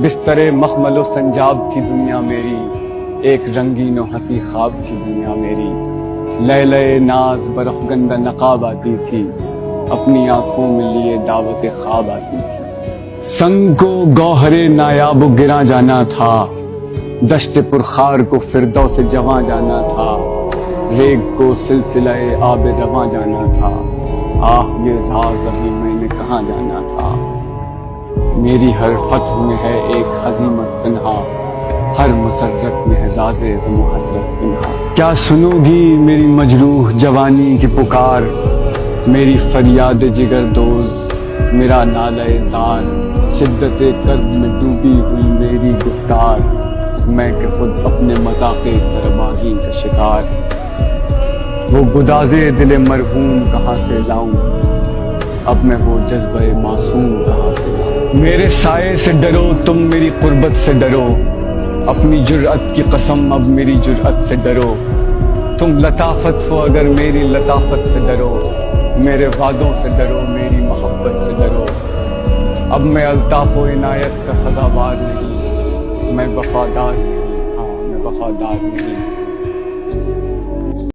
بستر مخمل و سنجاب تھی دنیا میری، ایک رنگین و ہنسی خواب تھی دنیا میری۔ لیلے ناز برفگندہ نقاب آتی تھی، اپنی آنکھوں میں لیے دعوت خواب آتی تھی۔ سنگ کو گوہر نایاب و گراں جانا تھا، دشت پرخار کو فردوس جواں جانا تھا، ریگ کو سلسلہ آب رواں جانا تھا۔ آہ یہ راز ابھی میں نے کہاں جانا تھا۔ میری ہر فتح میں ہے ایک حزیمت تنہا، ہر مسرت میں ہے راز غم و حسرت تنہا۔ کیا سنو گی میری مجروح جوانی کی پکار، میری فریاد جگر دوز میرا نالہ زار، شدت کرب میں ڈوبی ہوئی میری گفتار، میں کہ خود اپنے مذاق طرباہی کا شکار۔ وہ گداز دل مرحوم کہاں سے لاؤں، اب میں وہ جذبہ معصوم کہاں سے لاؤں۔ میرے سائے سے ڈرو تم میری قربت سے ڈرو، اپنی جرأت کی قسم اب میری جرأت سے ڈرو۔ تم لطافت ہو اگر میری لطافت سے ڈرو، میرے وعدوں سے ڈرو میری محبت سے ڈرو۔ اب میں الطاف و عنایت کا سزاوار نہیں، میں وفادار نہیں، ہاں میں وفادار نہیں۔